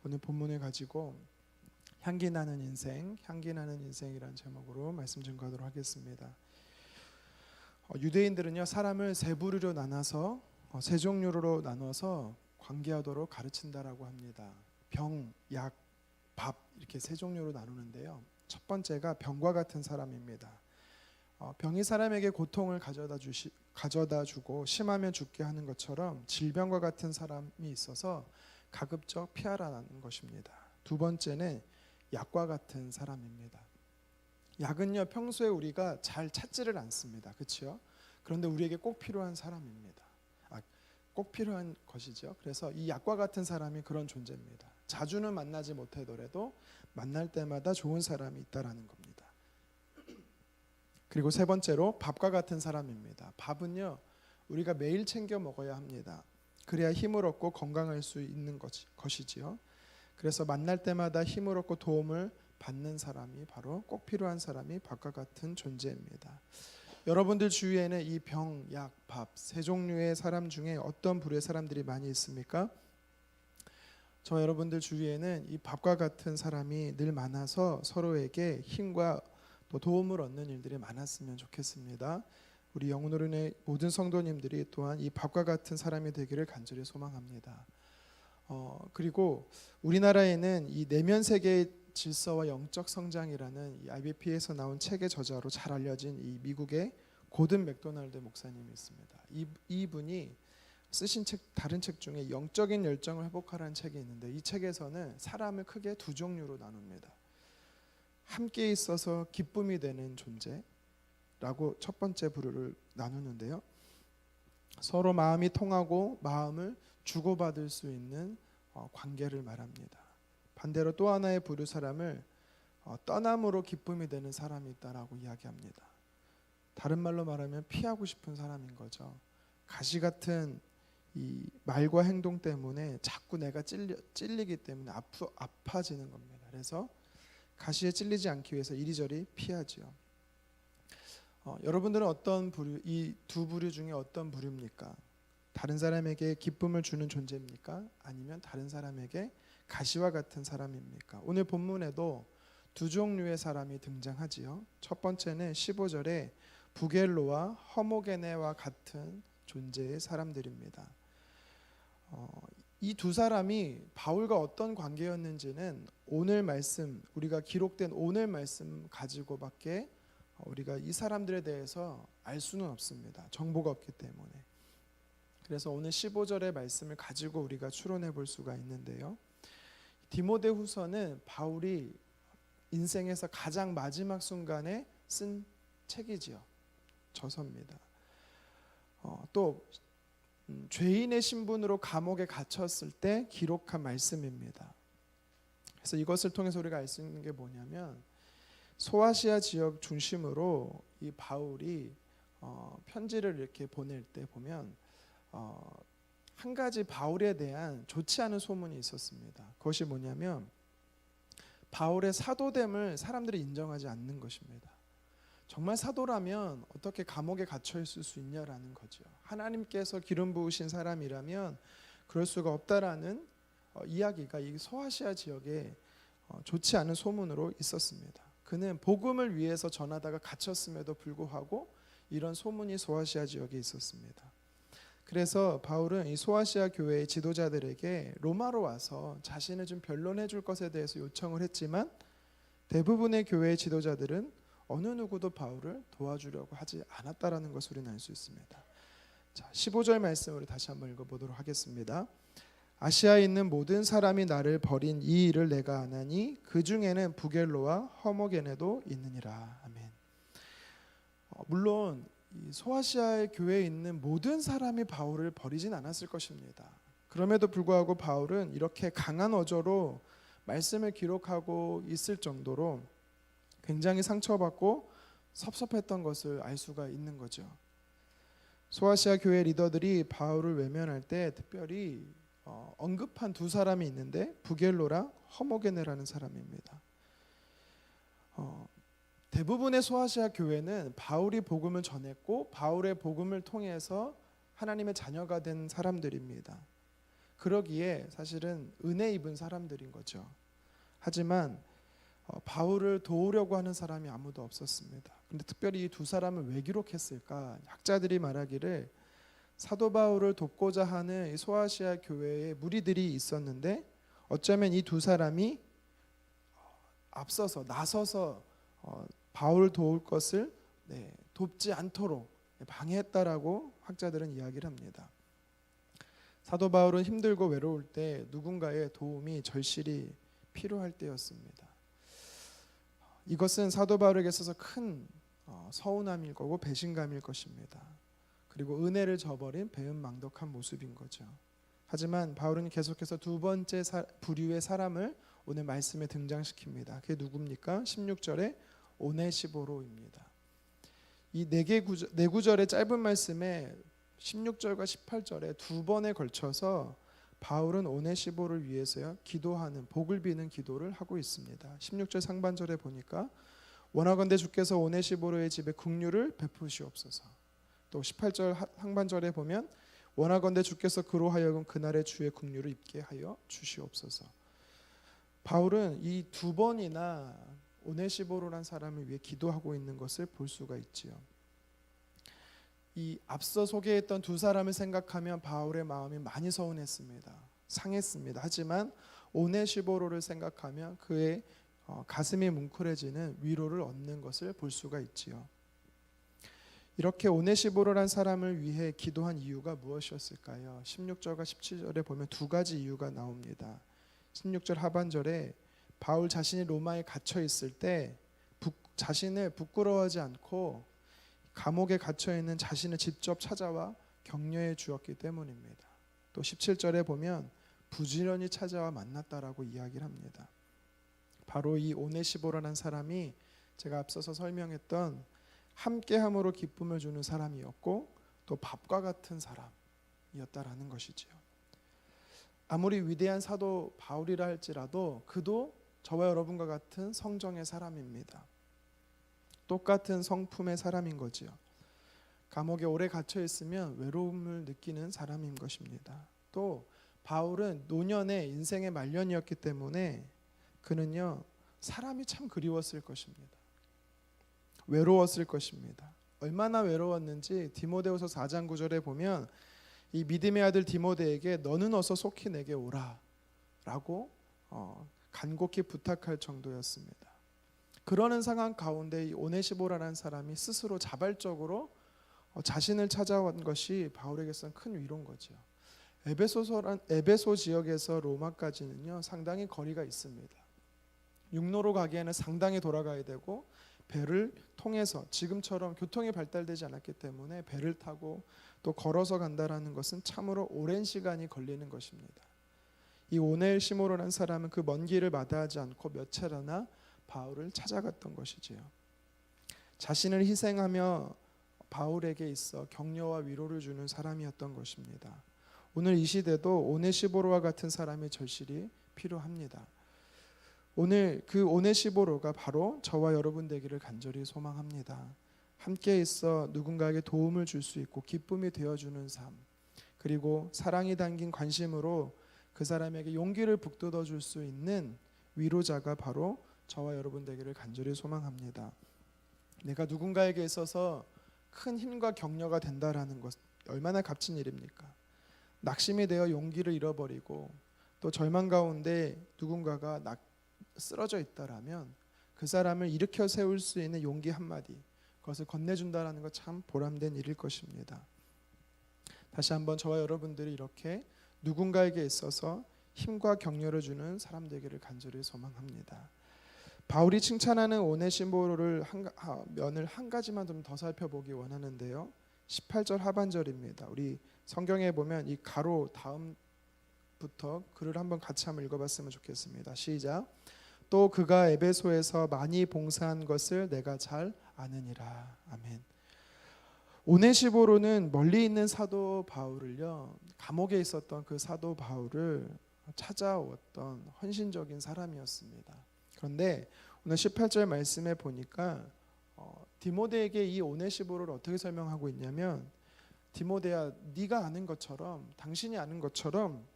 오늘 본문을 가지고 향기 나는 인생, 향기 나는 인생이라는 제목으로 말씀 증거하도록 하겠습니다. 유대인들은요, 사람을 세 부류로 나눠서 세 종류로 나눠서 관계하도록 가르친다라고 합니다. 병, 약, 밥 이렇게 세 종류로 나누는데요. 첫 번째가 병과 같은 사람입니다. 병이 사람에게 고통을 가져다 주고 심하면 죽게 하는 것처럼 질병과 같은 사람이 있어서 가급적 피하라는 것입니다. 두 번째는 약과 같은 사람입니다. 약은요, 평소에 우리가 잘 찾지를 않습니다. 그렇죠? 그런데 우리에게 꼭 필요한 사람입니다. 꼭 필요한 것이죠. 그래서 이 약과 같은 사람이 그런 존재입니다. 자주는 만나지 못하더라도 만날 때마다 좋은 사람이 있다라는 겁니다. 그리고 세 번째로 밥과 같은 사람입니다. 밥은요, 우리가 매일 챙겨 먹어야 합니다. 그래야 힘을 얻고 건강할 수 있는 것이지요. 그래서 만날 때마다 힘을 얻고 도움을 받는 사람이 바로 꼭 필요한 사람이 밥과 같은 존재입니다. 여러분들 주위에는 이 병, 약, 밥 세 종류의 사람 중에 어떤 부류의 사람들이 많이 있습니까? 저 여러분들 주위에는 이 밥과 같은 사람이 늘 많아서 서로에게 힘과 또 도움을 얻는 일들이 많았으면 좋겠습니다. 우리 영혼어른의 모든 성도님들이 또한 이 밥과 같은 사람이 되기를 간절히 소망합니다. 그리고 우리나라에는 이 내면 세계의 질서와 영적 성장이라는 이 IBP에서 나온 책의 저자로 잘 알려진 이 미국의 고든 맥도날드 목사님이 있습니다. 이분이 쓰신 다른 책 중에 영적인 열정을 회복하라는 책이 있는데, 이 책에서는 사람을 크게 두 종류로 나눕니다. 함께 있어서 기쁨이 되는 존재라고 첫 번째 부류를 나누는데요, 서로 마음이 통하고 마음을 주고받을 수 있는 관계를 말합니다. 반대로 또 하나의 부류 사람을 떠남으로 기쁨이 되는 사람이 있다라고 이야기합니다. 다른 말로 말하면 피하고 싶은 사람인 거죠. 가시 같은 이 말과 행동 때문에 자꾸 내가 찔리기 때문에 아파지는 겁니다. 그래서 가시에 찔리지 않기 위해서 이리저리 피하지요. 여러분들은 어떤 부류, 이 두 부류 중에 어떤 부류입니까? 다른 사람에게 기쁨을 주는 존재입니까? 아니면 다른 사람에게 가시와 같은 사람입니까? 오늘 본문에도 두 종류의 사람이 등장하지요. 첫 번째는 15절에 부겔로와 허모게네와 같은 존재의 사람들입니다. 이 두 사람이 바울과 어떤 관계였는지는 오늘 말씀, 우리가 기록된 오늘 말씀 가지고밖에 우리가 이 사람들에 대해서 알 수는 없습니다. 정보가 없기 때문에. 그래서 오늘 15절의 말씀을 가지고 우리가 추론해 볼 수가 있는데요, 디모데후서는 바울이 인생에서 가장 마지막 순간에 쓴 책이지요. 저서입니다. 또 죄인의 신분으로 감옥에 갇혔을 때 기록한 말씀입니다. 그래서 이것을 통해서 우리가 알 수 있는 게 뭐냐면, 소아시아 지역 중심으로 이 바울이 편지를 이렇게 보낼 때 보면 한 가지 바울에 대한 좋지 않은 소문이 있었습니다. 그것이 뭐냐면, 바울의 사도됨을 사람들이 인정하지 않는 것입니다. 정말 사도라면 어떻게 감옥에 갇혀 있을 수 있냐라는 거죠. 하나님께서 기름 부으신 사람이라면 그럴 수가 없다라는 이야기가 이 소아시아 지역에 좋지 않은 소문으로 있었습니다. 그는 복음을 위해서 전하다가 갇혔음에도 불구하고 이런 소문이 소아시아 지역에 있었습니다. 그래서 바울은 이 소아시아 교회의 지도자들에게 로마로 와서 자신을 좀 변론해 줄 것에 대해서 요청을 했지만, 대부분의 교회의 지도자들은 어느 누구도 바울을 도와주려고 하지 않았다라는 것을 우리는 알 수 있습니다. 자, 15절 말씀으로 다시 한번 읽어보도록 하겠습니다. 아시아에 있는 모든 사람이 나를 버린 이 일을 내가 아나니 그 중에는 부겔로와 허모게네도 있느니라. 아멘. 물론 이 소아시아의 교회에 있는 모든 사람이 바울을 버리진 않았을 것입니다. 그럼에도 불구하고 바울은 이렇게 강한 어조로 말씀을 기록하고 있을 정도로 굉장히 상처받고 섭섭했던 것을 알 수가 있는 거죠. 소아시아 교회 리더들이 바울을 외면할 때 특별히 언급한 두 사람이 있는데, 부겔로랑 허모게네라는 사람입니다. 대부분의 소아시아 교회는 바울이 복음을 전했고 바울의 복음을 통해서 하나님의 자녀가 된 사람들입니다. 그러기에 사실은 은혜 입은 사람들인 거죠. 하지만 바울을 도우려고 하는 사람이 아무도 없었습니다. 근데 특별히 이 두 사람을 왜 기록했을까? 학자들이 말하기를 사도 바울을 돕고자 하는 소아시아 교회에 무리들이 있었는데 어쩌면 이 두 사람이 앞서서 나서서 바울을 도울 것을 돕지 않도록 방해했다라고 학자들은 이야기를 합니다. 사도 바울은 힘들고 외로울 때 누군가의 도움이 절실히 필요할 때였습니다. 이것은 사도 바울에게 있어서 큰 서운함일 거고 배신감일 것입니다. 그리고 은혜를 저버린 배은망덕한 모습인 거죠. 하지만 바울은 계속해서 두 번째 부류의 사람을 오늘 말씀에 등장시킵니다. 그게 누굽니까? 16절에 오네시보로입니다. 이 네 구절의 짧은 말씀에 16절과 18절에 두 번에 걸쳐서 바울은 오네시보를 위해서요 기도하는 복을 비는 기도를 하고 있습니다. 16절 상반절에 보니까 원하건대 주께서 오네시보로의 집에 긍휼을 베푸시옵소서. 또 18절 상반절에 보면 원하건대 주께서 그로 하여금 그날의 주의 긍휼을 입게 하여 주시옵소서. 바울은 이 두 번이나 오네시보로란 사람을 위해 기도하고 있는 것을 볼 수가 있지요. 이 앞서 소개했던 두 사람을 생각하면 바울의 마음이 많이 서운했습니다. 상했습니다. 하지만 오네시보로를 생각하면 그의 가슴이 뭉클해지는 위로를 얻는 것을 볼 수가 있지요. 이렇게 오네시보로란 사람을 위해 기도한 이유가 무엇이었을까요? 16절과 17절에 보면 두 가지 이유가 나옵니다. 16절 하반절에 바울 자신이 로마에 갇혀 있을 때 자신을 부끄러워하지 않고 감옥에 갇혀 있는 자신을 직접 찾아와 격려해 주었기 때문입니다. 또 17절에 보면 부지런히 찾아와 만났다라고 이야기를 합니다. 바로 이 오네시보라는 사람이 제가 앞서서 설명했던 함께함으로 기쁨을 주는 사람이었고 또 밥과 같은 사람이었다라는 것이지요. 아무리 위대한 사도 바울이라 할지라도 그도 저와 여러분과 같은 성정의 사람입니다. 똑같은 성품의 사람인 거지요. 감옥에 오래 갇혀 있으면 외로움을 느끼는 사람인 것입니다. 또 바울은 노년의 인생의 말년이었기 때문에 그는요 사람이 참 그리웠을 것입니다. 외로웠을 것입니다. 얼마나 외로웠는지 디모데후서 4장 9절에 보면 이 믿음의 아들 디모데에게 너는 어서 속히 내게 오라 라고 간곡히 부탁할 정도였습니다. 그러는 상황 가운데 이 오네시보라는 사람이 스스로 자발적으로 자신을 찾아온 것이 바울에게서는 큰 위로인 거죠. 에베소 지역에서 로마까지는요 상당히 거리가 있습니다. 육로로 가기에는 상당히 돌아가야 되고 배를 통해서 지금처럼 교통이 발달되지 않았기 때문에 배를 타고 또 걸어서 간다라는 것은 참으로 오랜 시간이 걸리는 것입니다. 이 오네시모로라는 사람은 그 먼 길을 마다하지 않고 몇 차례나 바울을 찾아갔던 것이지요. 자신을 희생하며 바울에게 있어 격려와 위로를 주는 사람이었던 것입니다. 오늘 이 시대도 오네시보로와 같은 사람이 절실히 필요합니다. 오늘 그 오네시보로가 바로 저와 여러분 되기를 간절히 소망합니다. 함께 있어 누군가에게 도움을 줄 수 있고 기쁨이 되어주는 삶, 그리고 사랑이 담긴 관심으로 그 사람에게 용기를 북돋워 줄 수 있는 위로자가 바로 저와 여러분 되기를 간절히 소망합니다. 내가 누군가에게 있어서 큰 힘과 격려가 된다라는 것 얼마나 값진 일입니까? 낙심이 되어 용기를 잃어버리고 또 절망 가운데 누군가가 쓰러져 있다라면 그 사람을 일으켜 세울 수 있는 용기 한마디, 그것을 건네준다라는 것 참 보람된 일일 것입니다. 다시 한번 저와 여러분들이 이렇게 누군가에게 있어서 힘과 격려를 주는 사람 되기를 간절히 소망합니다. 바울이 칭찬하는 오네시모로를 면을 한 가지만 좀 더 살펴보기 원하는데요. 18절 하반절입니다. 우리 성경에 보면 이 가로 다음부터 글을 한번 같이 한번 읽어봤으면 좋겠습니다. 시작. 또 그가 에베소에서 많이 봉사한 것을 내가 잘 아느니라. 아멘. 오네시보로는 멀리 있는 사도 바울을요, 감옥에 있었던 그 사도 바울을 찾아왔던 헌신적인 사람이었습니다. 그런데 오늘 18절 말씀에 보니까 디모데에게 이 오네시보로를 어떻게 설명하고 있냐면, 디모데야, 네가 아는 것처럼, 당신이 아는 것처럼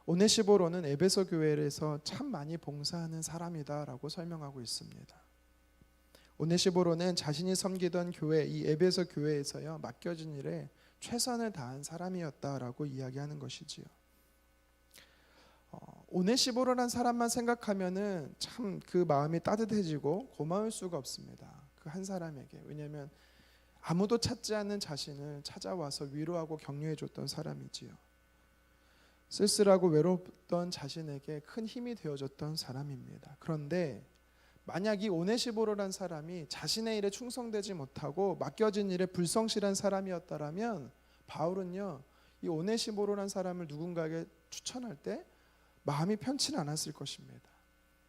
오네시보로는 에베소 교회에서 참 많이 봉사하는 사람이다라고 설명하고 있습니다. 오네시보로는 자신이 섬기던 교회, 이 에베소 교회에서요 맡겨진 일에 최선을 다한 사람이었다라고 이야기하는 것이지요. 오네시보로란 사람만 생각하면은 참 그 마음이 따뜻해지고 고마울 수가 없습니다. 그 한 사람에게. 왜냐하면 아무도 찾지 않는 자신을 찾아와서 위로하고 격려해 줬던 사람이지요. 쓸쓸하고 외롭던 자신에게 큰 힘이 되어줬던 사람입니다. 그런데 만약 이 오네시보로란 사람이 자신의 일에 충성되지 못하고 맡겨진 일에 불성실한 사람이었다라면 바울은요 이 오네시보로란 사람을 누군가에게 추천할 때 마음이 편치는 않았을 것입니다.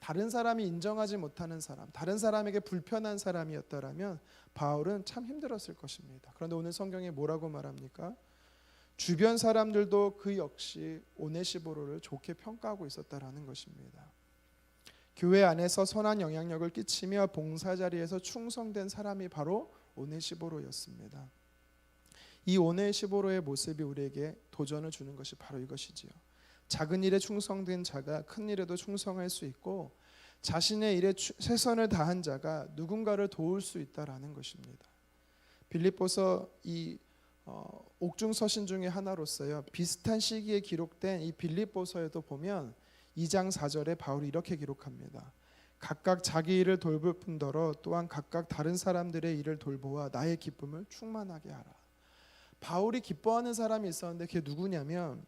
다른 사람이 인정하지 못하는 사람, 다른 사람에게 불편한 사람이었다라면 바울은 참 힘들었을 것입니다. 그런데 오늘 성경에 뭐라고 말합니까? 주변 사람들도 그 역시 오네시보로를 좋게 평가하고 있었다라는 것입니다. 교회 안에서 선한 영향력을 끼치며 봉사 자리에서 충성된 사람이 바로 오네시보로였습니다. 이 오네시보로의 모습이 우리에게 도전을 주는 것이 바로 이것이지요. 작은 일에 충성된 자가 큰 일에도 충성할 수 있고 자신의 일에 최선을 다한 자가 누군가를 도울 수 있다라는 것입니다. 빌립보서 이 옥중 서신 중에 하나로서요. 비슷한 시기에 기록된 이 빌립보서에도 보면 2장 4절에 바울이 이렇게 기록합니다. 각각 자기 일을 돌볼 뿐더러 또한 각각 다른 사람들의 일을 돌보아 나의 기쁨을 충만하게 하라. 바울이 기뻐하는 사람이 있었는데 그게 누구냐면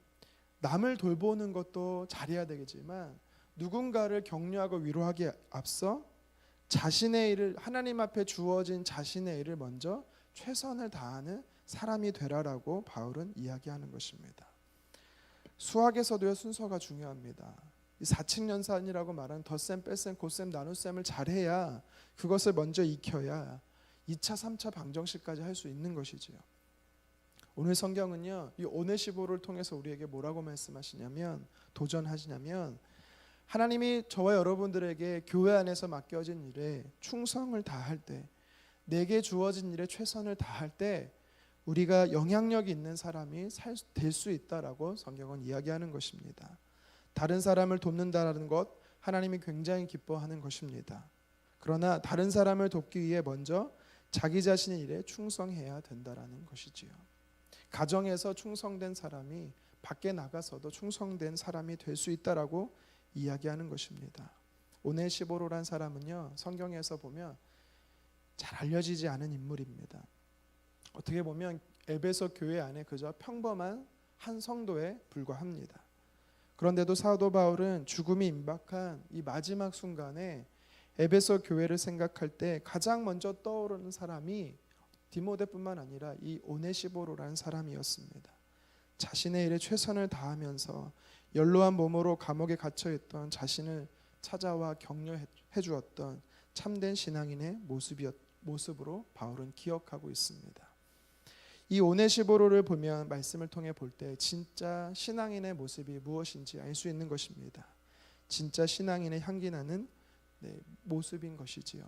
남을 돌보는 것도 잘해야 되겠지만 누군가를 격려하고 위로하기에 앞서 자신의 일을 하나님 앞에 주어진 자신의 일을 먼저 최선을 다하는 사람이 되라라고 바울은 이야기하는 것입니다. 수학에서도요 순서가 중요합니다. 이 사칙연산이라고 말하는 덧셈, 뺄셈, 곱셈, 나눗셈을 잘해야 그것을 먼저 익혀야 2차, 3차 방정식까지 할 수 있는 것이지요. 오늘 성경은요 이 오네시보를 통해서 우리에게 뭐라고 말씀하시냐면 도전하시냐면 하나님이 저와 여러분들에게 교회 안에서 맡겨진 일에 충성을 다할 때 내게 주어진 일에 최선을 다할 때 우리가 영향력 있는 사람이 될 수 있다라고 성경은 이야기하는 것입니다. 다른 사람을 돕는다는 것 하나님이 굉장히 기뻐하는 것입니다. 그러나 다른 사람을 돕기 위해 먼저 자기 자신의 일에 충성해야 된다라는 것이지요. 가정에서 충성된 사람이 밖에 나가서도 충성된 사람이 될 수 있다라고 이야기하는 것입니다. 오네시보로란 사람은요 성경에서 보면 잘 알려지지 않은 인물입니다. 어떻게 보면 에베소 교회 안에 그저 평범한 한 성도에 불과합니다. 그런데도 사도 바울은 죽음이 임박한 이 마지막 순간에 에베소 교회를 생각할 때 가장 먼저 떠오르는 사람이 디모데뿐만 아니라 이 오네시보로라는 사람이었습니다. 자신의 일에 최선을 다하면서 연로한 몸으로 감옥에 갇혀있던 자신을 찾아와 격려해 주었던 참된 신앙인의 모습으로 바울은 기억하고 있습니다. 이 오네시보로를 보면 말씀을 통해 볼 때 진짜 신앙인의 모습이 무엇인지 알 수 있는 것입니다. 진짜 신앙인의 향기 나는 모습인 것이지요.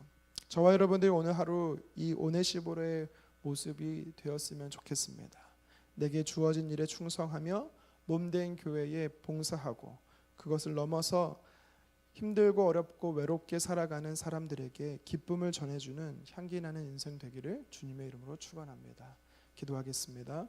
저와 여러분들이 오늘 하루 이 오네시보로의 모습이 되었으면 좋겠습니다. 내게 주어진 일에 충성하며 몸된 교회에 봉사하고 그것을 넘어서 힘들고 어렵고 외롭게 살아가는 사람들에게 기쁨을 전해주는 향기 나는 인생 되기를 주님의 이름으로 축원합니다. 기도하겠습니다.